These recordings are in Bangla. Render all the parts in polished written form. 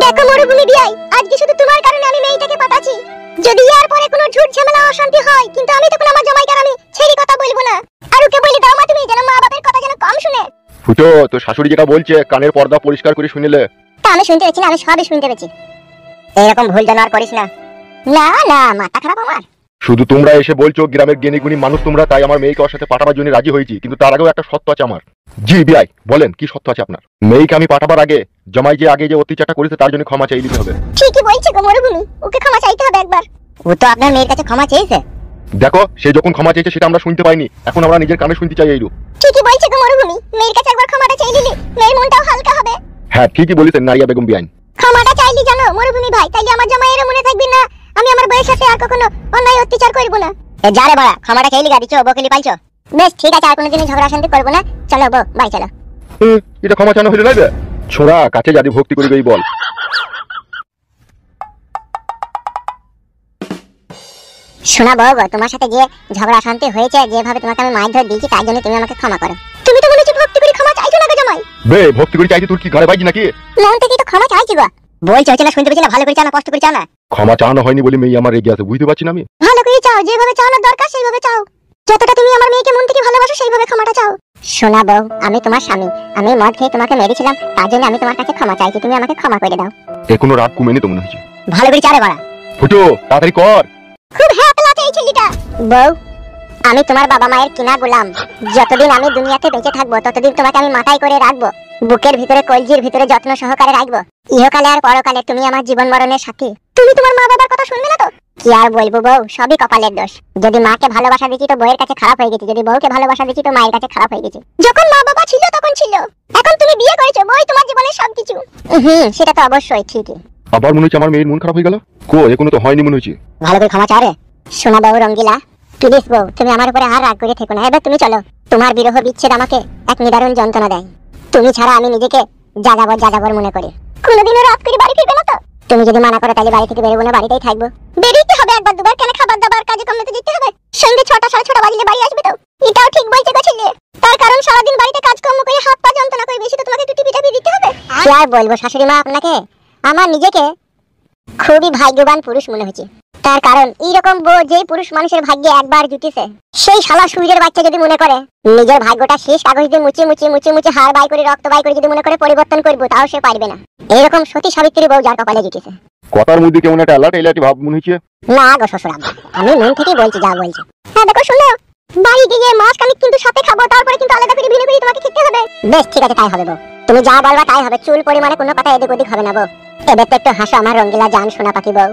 দেখো মরুভূমি বিয়াই, আজকে শুধু তোমার কারণে আমি মেয়েটাকে পাঠাচ্ছি। যদি এর পরে কোনো ঝুট ঝামেলা অশান্তি হয়, কিন্তু আমি তখন আমার জামাইকে আমি ছেড়ে কথা বলবো না। আর ওকে বলে দাও মা তুমি যেন মা বাবার কথা যেন কম শুনে। ফুটো, তো শাশুড়ি যেটা বলছে কানের পর্দা পরিষ্কার করে শুনিলে। তা আমি শুনতে পেয়েছি না, আমি সবই শুনতে পেয়েছি। এরকম ভুল যেন আর করিস না। না না, মাথা খারাপ আমার। শুধু তোমরা এসে বলছো গ্রামের জ্ঞানীগুণী মানুষ তোমরা, তাই আমার মেয়েকে ওর সাথে পাঠাবার জন্য রাজি হয়েছি, কিন্তু তার আগেও একটা সত্য আছে আমার। জি বিআই বলেন, কি সত্য আছে আপনার? মেয়েকে আমি পাঠাবার আগে জামাই যে আগে যে অত্যাচারটা করেছে তার জন্য ক্ষমা চাই দিতে হবে। ঠিকই বলছে গো মরুভূমি, ওকে ক্ষমা চাইতে হবে একবার। ও তো আপনার মেয়ের কাছে ক্ষমা চেয়েছে। দেখো, সে যখন ক্ষমা চেয়েছে সেটা আমরা শুনতে পাইনি, এখন আমরা নিজের কানে শুনতে চাই এইরু। ঠিকই বলছে গো মরুভূমি, মেয়ের কাছে একবার ক্ষমাটা চাই দিলে মেয়ের মনটাও হালকা হবে। হ্যাঁ ঠিকই বলেছেন নারিয়া বেগম বিআইন। ক্ষমাটা চাইলি জানো মরুভূমি ভাই, তাইলে আমার জামাইয়ের মনে থাকবে না আমি আমার বউয়ের সাথে আর কখনো অন্যায় অত্যাচার করব না। যারে বড়া, ক্ষমাটা চাইলি গাদিছো বকেলি পাইছো। বেশ ঠিক আছে, আর কোনোদিন ঝগড়া শান্তি করব না। চলো বউ বাড়ি চলো। এটা ক্ষমা চানো হইলো না ছোড়া, কাছে যদি ভক্তি করি গই বল। শোনা বউ গো, তোমার সাথে যে ঝগড়া শান্তি হয়েছে, যেভাবে তোমাকে আমি মারধর দিয়েছি, তার জন্য তুমি আমাকে ক্ষমা করো। তুমি তো বলেছো ভক্তি করে ক্ষমা চাইছো না গো জামাই। বে ভক্তি করে চাইছি, তোর কি ঘরে বাইজি নাকি? মন থেকে তো ক্ষমা চাইছি গো। বলছো হচ্ছে না, শুনতে পেছি না, ভালো করে চাও না কষ্ট করে চাও না? ক্ষমা চাওয়ানো হয়নি বলে মেয়ে আমার রেগে আছে, বুঝতে পারছি না আমি। ভালো করে চাও, যেভাবে চাওয়ানোর দরকার সেইভাবে চাও। যতটা তুমি আমার মেয়েকে মন থেকে ভালোবাসো সেইভাবে ক্ষমাটা চাও। শোনা বউ, আমি তোমার স্বামী, আমি মদ খেয়ে তোমাকে মেরেছিলাম, তার জন্য আমি তোমার কাছে ক্ষমা চাইছি, তুমি আমাকে ক্ষমা করে দাও। এখনো রাত কমেনি তো মনে হচ্ছে। ভালো করে চারে বাড়া। ফুটো তাড়াতাড়ি কর। খুব হ্যাঁ পেলাতে এই ছেলেটা। বউ, আমি তোমার বাবা মায়ের কিনা গোলাম। যতদিন আমি দুনিয়াতে বেঁচে থাকবো ততদিন তোমাকে আমি মাথায় করে রাখবো, বুকের ভিতরে কলজির ভিতরে যত্ন সহকারে রাখবো। ইহকালে আর পরকালে তুমি আমার জীবন মরণের সাথী। তুমি তোমার মা বাবার কথা শুনবে না তো? কি আর বলবো বউ, সবই কপালের দোষ। যদি মাকে ভালোবাসা দিচ্ছি তো বউয়ের কাছে খারাপ হয়ে গেছি, যদি বউকে ভালোবাসা দিচ্ছি তো মায়ের কাছে খারাপ হয়ে গেছি। যখন মা বাবা ছিল তখন ছিল, এখন তুমি বিয়ে করেছো, বই তোমার জীবনের সবকিছু। সেটা তো অবশ্যই ঠিকই। আবার মনে হচ্ছে আমার মেয়ের মন খারাপ হয়ে গেল। কো এখনো তো হয়নি মনে হচ্ছে। ভালো করে ক্ষমা চারে। শোনা বউ রঙ্গিলা, প্লিজ বউ তুমি আমার উপরে আর রাগ করে থেকো না। এবার তুমি চলো, তোমার বিরহ বিচ্ছেদ আমাকে এক নিদারুণ যন্ত্রণা দেয়। তুমি ছাড়া আমি নিজেকে যাযাবর মনে করি। কোনোদিনও রাত করে বাড়ি ফিরবে না তো? তুমি যদি মানা করো তাহলে বাড়ি থেকে বেরোবো না, বাড়িতেই থাকবো। বেরিয়ে হবে একবার দুবার, কেন খাবার দাবার কাজে কমে তো যেতে হবে। সন্ধ্যে 6টা 6:30 বাজলে বাড়ি আসবে তো? এটাও ঠিক বলছে গো ছেলে, তার কারণ সারাদিন বাড়িতে কাজকর্ম করে হাত পা যন্ত্রণা করে, বেশি তো তোমাকে টুটি পিটাপি দিতে হবে। কি আর বলবো শাশুড়ি মা আপনাকে, আমার নিজেকে খুবই ভাগ্যবান পুরুষ মনে হচ্ছে। তার কারণ এইরকম বউ যে পুরুষ মানুষের ভাগ্যে একবার জুটেছে, সেই শালা সূর্যের বাচ্চা যদি মনে করে নিজের ভাগ্যটা শেষ কাগজ দিয়ে মুচি হাড় বাই করে রক্ত বাই করে যদি মনে করে পরিবর্তন করবো, তাও সে পারবে না। এইরকম সতী সাবিত্রী বউ যার কপালে জুটেছে। কথার মধ্যে কেমন একটা এলাটি ভাব মনে হচ্ছে। না গো শ্বশুর আব্বা, আমি মন থেকেই বলছি যা বলছি। হ্যাঁ দেখো শুনো, বাড়ি গিয়ে মাছ কানিক কিন্তু সাথে খাবো, তারপরে কিন্তু আলাদা করে ভিনে ভিনে তোমাকে খেতে হবে। বেশ ঠিক আছে, তাই হবে বউ, তুমি যা বলবা তাই হবে। চুল পরিমাণে কোনো কথা এদিক ওদিক হবে না বউ। এবার তো একটু হাসো আমার রঙ্গিলা জান সোনা পাখি বউ।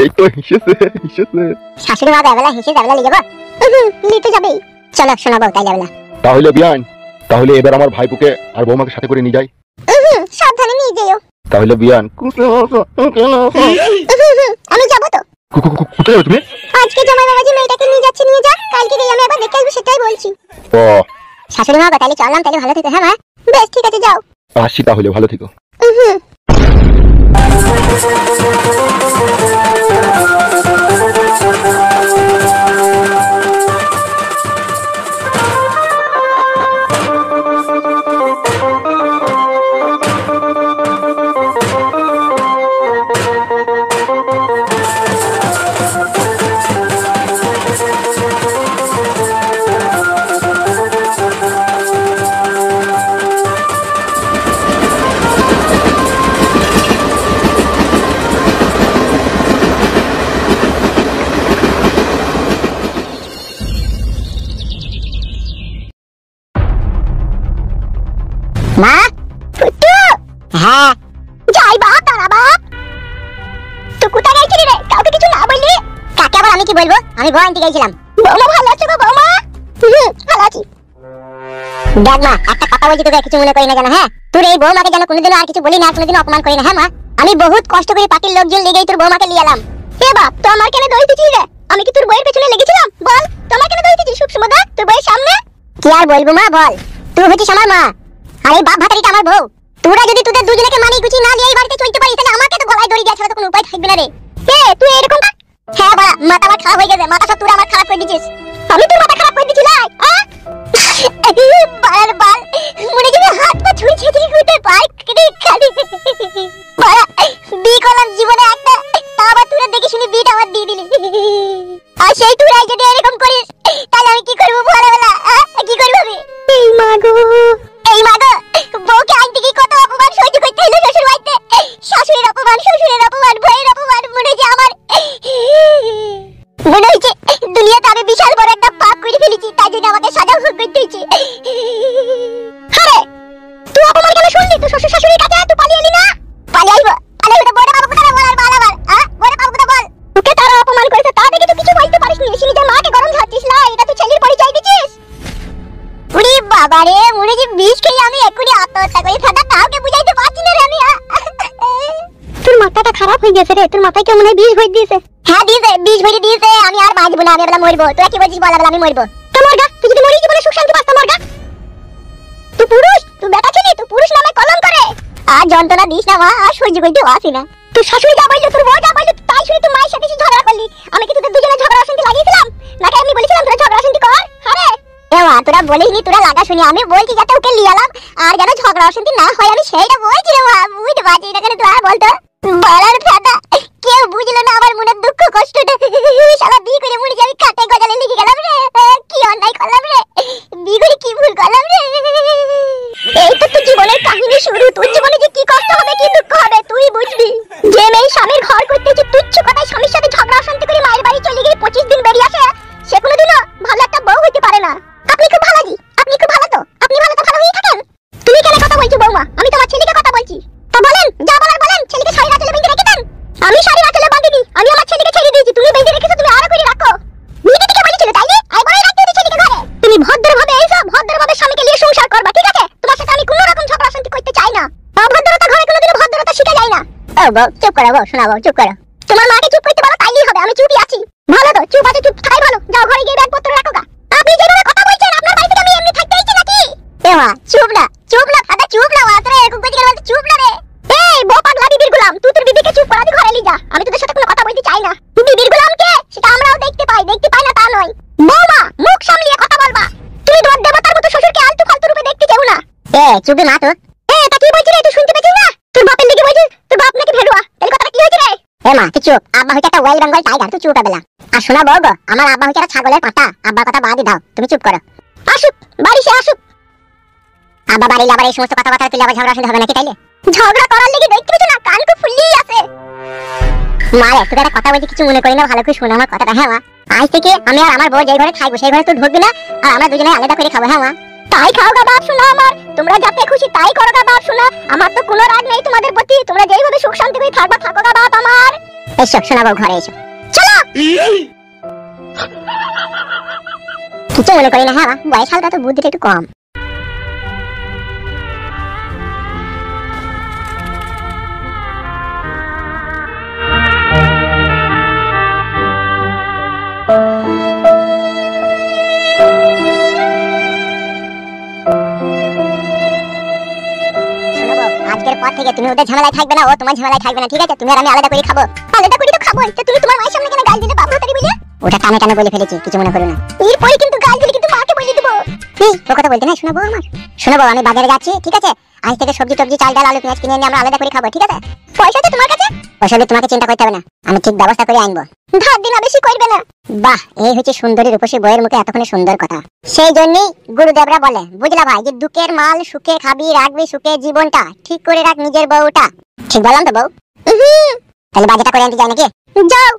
এই তো হিসেছে। শাশুড়ি মা বেলা হিসেবে বেলা নিয়ে যাবো, নিতে যাবেই। চলো শোনা বউ তাইলে বেলা। তাহলে বিয়ান, তাহলে এবার আমার ভাইপুকে আর বৌমাকে সাথে করে নিয়ে যাই। সাবধানে নিয়ে যেও। তাহলে বিয়ান আমি যাবো তো। কোথায় যাবে তুমি? আজকে জামাই বাবাজি মেয়েটাকে নিয়ে যাচ্ছে, নিয়ে যা, কালকে গিয়ে আমি আবার দেখে আসবো, সেটাই বলছি। ও শাশুড়ি মা তাহলে চললাম, তাহলে ভালো থেকো। হ্যাঁ মা, বেশ ঠিক আছে যাও। আসি তাহলে, ভালো থেকো। মা ফুটু, হ্যাঁ যাই বাপ, দাঁড়া বাপ। তো কোথায় গেছিলি রে? কাউকে কিছু না বললি? কাকে আবার আমি কি বলবো? আমি বউ আনতে গেছিলাম। বৌমা ভালো আছো গো বৌমা? ভালো আছি। দেখ মা, একটা কথা বলছি তোকে, কিছু মনে করি না জানো। হ্যাঁ, তোর এই বৌমাকে যেন কোনোদিনও আর কিছু বলি না, কোনোদিনও অপমান করি না। হ্যাঁ মা, আমি বহুত কষ্ট করে পার্টির লোকজন লেগেই তোর বৌমাকে নিয়ে এলাম। এ বাপ, তো আমার কেন দই দিছিস রে? আমি কি তোর বউয়ের পেছনে লেগেছিলাম? বল, তোমার কেন দই দিছিস সুবসুমদা তোর বউয়ের সামনে? কি আর বলবো মা, বল। তুই হচ্ছিস আমার মা, আর এই বাপ ভাতারিটা আমার বউ। তোরা যদি তোদের দুজনকে মানি গুছি না নিয়ে এই বাড়িতে চলতে পারিস, তাহলে আমাকে তো গলায় দড়ি দেওয়া ছাড়া তো কোনো উপায় থাকবে না রে। তুই এরকম কাজ? হ্যাঁ বাবা, মাথা আমার খারাপ হয়ে গেছে, মাথা সব তুই আমার খারাপ করে দিছিস। আমি তোর মাথা খারাপ করে দিছি লাই? বাল বাল মনে যদি হাত পা ছুঁই ছেঁচড়ি করতে পাই, কেটে খালি বাড়া বিয়ে করলাম জীবনে একটা, তা আবার তুই দেখে শুনি বিয়েটা আমার দিয়ে দিলি। আর সেই তুই যদি এরকম করিস তাহলে আমি কি করবো বলে বেলা, কি করবো আমি? এই মাগো, এই মাগো, বউকে আইন থেকে কত অপমান সহ্য করতে হলো শ্বশুর বাড়িতে। শাশুড়ির অপমান, শ্বশুরের অপমান, ভাইয়ের অপমান, মনে হচ্ছে আমার মনে হচ্ছে দুনিয়াতে আমি বিশাল বড় একটা পাপ করে ফেলেছি, তাই জন্য আমাকে সাজা ভোগ করতে হয়েছে। আরে তুই অপমান কেন শুনলি? তুই শ্বশুর শাশুড়ির কাছে তুই পালিয়ে এলি না? পালিয়ে আইবো? পালিয়ে তো বড় বাবু কথা বল আর বল আবার, বড় বাবু কথা বল। তোকে তারা অপমান করেছে তা দেখে তুই কিছু বলতে পারিস নি, নিজের মাকে গরম ঝাড়ছিস না, এটা তুই ছেলের পরিচয় দিছিস? উড়ি বাবা রে, মনে যে বিষ খেয়ে আমি এক্ষুনি আত্মহত্যা করে ফেলা, কাউকে বুঝাইতে পারছি না রে আমি। তোর মাথাটা খারাপ হয়ে গেছে রে, তোর মাথায় কেমন বিষ ভরে দিয়েছে? হ্যাঁ দিয়েছে, বিষ ভরে দিয়েছে। আমি আর বাঁচবো না, আমি এবার মরবো। তোরা কি বলছিস বল, এবার আমি মরবো। তো মরগা, তুই যদি মরি জীবনে সুখ শান্তি পাস না, মরগা। তুই পুরুষ, তুই বেটা ছিলি, তুই পুরুষ নামে কলঙ্ক করে। আর যন্ত্রণা দিস না মা, আর সহ্য করতে পারছি না। তোর শাশুড়ি যা বললো, তোর বউ যা বললো, তাই শুনে তুই মায়ের সাথে ঝগড়া করলি। আমি কি তোদের দুজনে ঝগড়া অশান্তি লাগিয়েছিলাম নাকি আমি বলেছিলাম তোরা ঝগড়া অশান্তি কর? আরে এওয়া তোরা বলিসনি, তোরা লাগা শুনি। আমি বলছি যাতে ওকে লিয়ালাম আর যেন ঝগড়া অশান্তি না হয়, আমি সেইটা বলছি রে মা। বুঝতে পারছি না কেন তুই আর বলতো বলার ফাটা কেউ বুঝলো না আমার মনের দুঃখ কষ্টটা। শালা বিয়ে করে মরে যাবি, খাটে গজালে লিখে গেলাম রে। কি অন্যায় করলাম রে, বিয়ে করে কি ভুল করলাম রে। এই তো তোর জীবনের কাহিনী শুরু। তোর জীবনে যে কি কষ্ট হবে, কি দুঃখ হবে তুই বুঝবি। যে মেয়ে স্বামীর ঘর করতে যে তুচ্ছ কথায় স্বামীর সাথে ঝগড়া অশান্তি করে মায়ের বাড়ি চলে গিয়ে 25 দিন বেরিয়ে আসে, সে কোনোদিনও ভালো একটা বউ হইতে পারে না। আপনি খুব ভালো জি, আপনি খুব ভালো তো, আপনি ভালো তো ভালো হয়ে থাকেন। তুমি কেন কথা বলছো বৌমা? আমি তোমার ছেলেকে কথা বলছি। তা বলেন, যা বলার বলেন। ছেলেকে শাড়ির আঁচলে বেঁধে রেখে দেন। আমি শাড়ির আঁচলে বাঁধিনি, আমি আমার ছেলেকে ছেড়ে দিয়েছি। তুমি বেঁধে রেখেছো, তুমি আরো করে রাখো। বিয়ে দিতে বলেছিল তাই না? আই বড়ই রাখতে দিই ছেলেকে ঘরে। তুমি ভদ্রভাবে এইসব ভদ্রভাবে স্বামীকে নিয়ে সংসার করবা, ঠিক আছে? তোমার সাথে আমি কোনো রকম ঝগড়া অশান্তি করতে চাই না। অভদ্রতা ঘরে কোনোদিনও ভদ্রতা শিখা যায় না। ও বউ চুপ করো, বউ শোনা, বউ চুপ করো। তোমার মাকে চুপ করতে বলো, তাইলেই হবে। আমি চুপই আছি। ভালো তো, চুপ আছে, চুপ থাকাই ভালো। যাও ঘরে গিয়ে ব্যাগপত্র রাখো গা। আপনি যেভাবে কথা বলছেন, আপনার বাড়ি থেকে আমি এমনি থাকতে আইছি নাকি? এ মা চুপ না, চুপ না দাদা, চুপ না। তোরা এরকম কইতে গেলে চুপ না রে। এই বউ পাগলা বিবির গোলাম, তুই তোর বিবিকে চুপ করা, ঘরে নিয়ে যা। আমি তোদের সাথে কোনো কথা বলতে চাই না। বিবির গোলাম কে সেটা আমরাও দেখতে পাই, দেখতে পাই না তা নয়। বৌমা মুখ সামলিয়ে কথা বলবা। তুমি তোমার দেবতার মতো শ্বশুরকে আলতু ফালতু রূপে দেখতে চাও না। এ চুপ না তো। এ তা কি বলছিস রে, তুই শুনতে পেছিস না? তোর বাপের দিকে বলছিস, তোর বাপ নাকি ভেড়ুয়া। তাহলে কথাটা কি হইছে রে? এ মা তুই চুপ। আব্বা হইছে একটা ওয়েল বেঙ্গল টাইগার, তুই চুপ বেলা। আর শোনা বউ গো, আমার আব্বা হইছে একটা ছাগলের পাটা। আব্বার কথা বাদই দাও, তুমি চুপ করো। আসুক বাড়ি, সে আসুক। আব্বা বাড়ি আবার এই সমস্ত কথাবার্তা তুই আবার ঝগড়া শুনতে হবে নাকি? তাইলে ঝগড়া করার লাগি দেখতে পেছ না, কান তো ফুললেই আছে। মারে তুই একটা কথা বলছি, কিছু মনে করি না, ভালো করে শোনা আমার কথাটা। হ্যাঁ মা, আজ থেকে আমি আর আমার বউ যে ঘরে থাকবো সেই ঘরে তুই ঢুকবি না, আর আমরা দুজনে আলাদা করে খাবো। হ্যাঁ মা, তাই খাও গা বাপ শোনা আমার। তোমরা যাতে খুশি তাই করো গা বাপ শোনা। আমার তো কোনো রাগ নেই তোমাদের প্রতি। তোমরা যেইভাবে সুখ শান্তি করে থাকবা থাকো গা বাপ আমার। এসো শোনা বউ, ঘরে এসো। চলো। কিছু মনে করি না। হ্যাঁ মা, বয়স হালকা তো, বুদ্ধিটা একটু কম। আজকের পর থেকে তুমি ওদের ঝামেলায় থাকবে না, ও তোমার ঝামেলায় থাকবে না, ঠিক আছে? তুমি আর আমি আলাদা করে খাবো। আলাদা করে তো খাবো। তুমি তোমার মায়ের সামনে কেন গাল দিলে বাবু তারি বলে? ওটা টানে টানে বলে ফেলেছি, কিছু মনে করো না। এরপরে কিন্তু গাল দিলে কিন্তু মাকে বলে দেবো। এই ও কথা বলতে না, শোনাবো আমার। শোনাবো, আমি বাজারে যাচ্ছি, ঠিক আছে? আজ থেকে সবজি টবজি, চাল ডাল, আলু পেঁয়াজ কিনে নিয়ে আমরা আলাদা করে খাবো, ঠিক আছে? পয়সা তো তোমার কাছে, পয়সা দিয়ে তোমাকে চিন্তা করতে হবে না, আমি ঠিক ব্যবস্থা করে আনবো। ধার দিন বেশি করবে না। বাহ, এই হচ্ছে সুন্দরী রূপসী বইয়ের মুখে এতক্ষণ সুন্দর কথা। সেই জন্যই গুরুদেবরা বলে, বুঝলা ভাই, যে দুঃখের মাল সুখে খাবি, রাখবি সুখে জীবনটা, ঠিক করে রাখ নিজের বউটা। ঠিক বললাম তো বউ? তাহলে বাজারটা করে আনতে যাই নাকি? যাও।